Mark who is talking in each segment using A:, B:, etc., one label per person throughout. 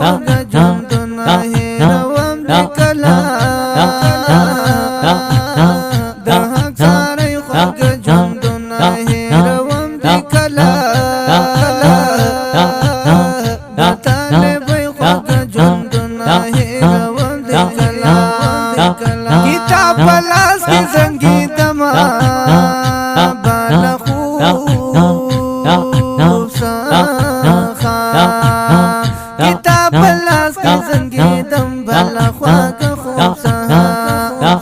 A: خواږه ژوندونه هېروم دې کله د حق ساري خواږه ژوندونه هېروم دې کله د طالبۍ خواږه ژوندونه هېروم دې کله کتاب په لاس کې زنګېدمه کتاب پلاس کې زنګېدم بله خواږه خوب سهار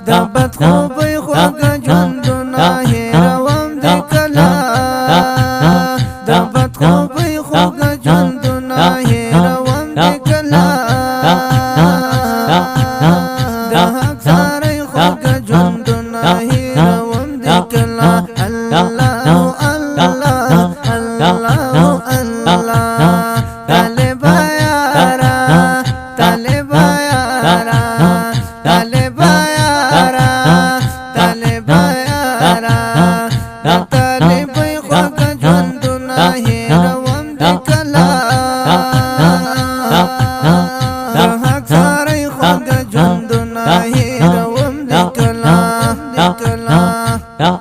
A: د بد خوبۍ خواږه ژوندونه هېروم دې کله د بد خوبۍ خواږه ژوندونه هېروم دې کله د حق ساري خواږه ژوندونه هېروم دې کله الله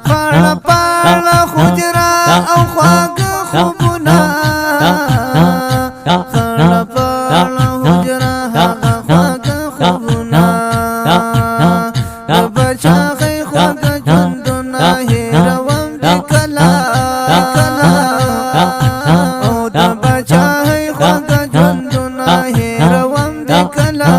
A: خړه پاړه حجره او خواږه خوبونه خړه پاړه حجره هغه خواږه خوبونه د بچاغۍ خواږه ژوندونه هېروم دې کله او د بچاغۍ خواږه ژوندونه هېروم دې کله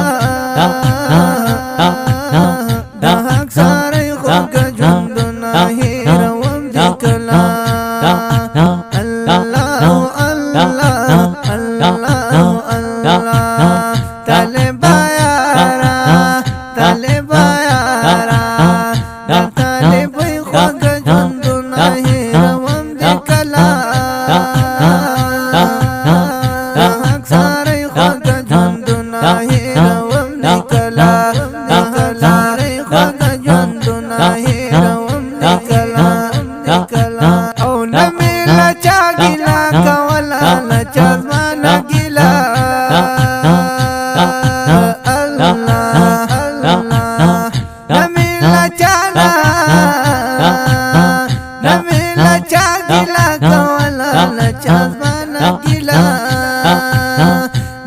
A: د حق ساري خواږه ژوندونه هېروم دې کله طالبه یاره طالبه یاره د طالبۍ خواږه ژوندونه هېروم دې کله د حق ساري خواږه ژوندونه هېروم دې کله د ساري خواږه ژوندونه هېروم دې کله او نه مې له چا ګیله کوله له چا زمانه ګیله نه مې له چا ګیله کوله له چا زمانه ګیله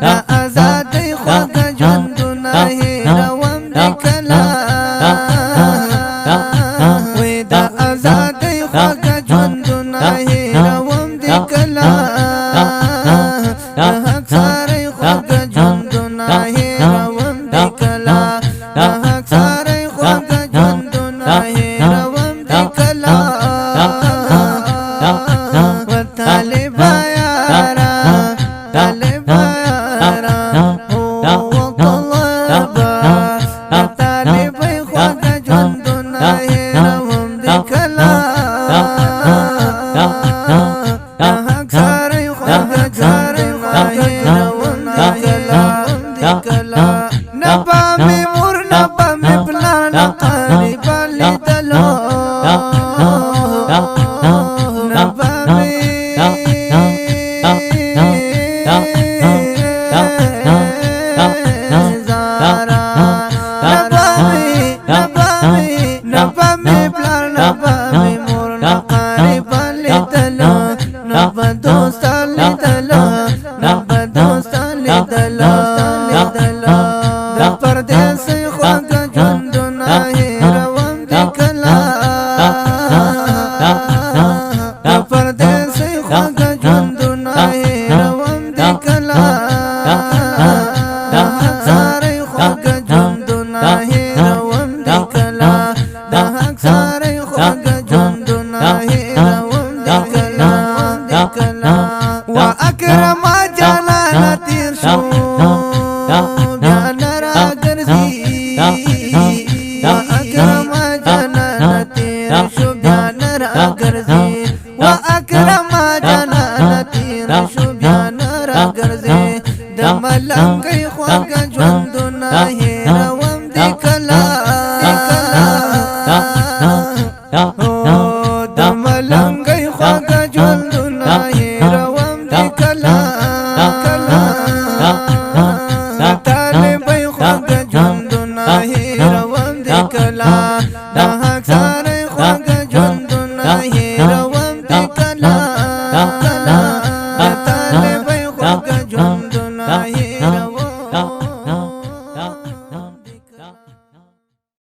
A: د ازادۍ خواږه ژوندونه هېروم دې کله وې د ازادۍ خواږه ژوندونه هېروم دې کله د حق ساري خواږه ژوندونه هېروم دې کله د حق ساري خواږه ژوندونه هېروم دې کله طالبه یاره طالبه یاره طالبۍ خواږه ژوندونه هېروم دې کله د حق ساري خواږه ژوندونه هېروم دې کله نه به مې مور نه به مې پلار نه قریبه لیدلو نه به مې پردیسۍ خواږه ژوندونه هېروم دې کله د پردیسۍ خواږه ژوندونه هېروم دې کله د حق ساري خواږه ژوندونه هېروم دې کله د حق ساري خواږه ژوندونه هېروم دې کله و اکرم جانانه تېر شو بیا نه راګرځي و اکرم جانانه تېر شو بیا نه راګرځي و اکرم جانانه تېر شو بیا نه راګرځي د ملنګۍ خواږه ژوندونه هېروم دې کله د ملنګۍ خواږه ژوندونه هېروم دې کله دا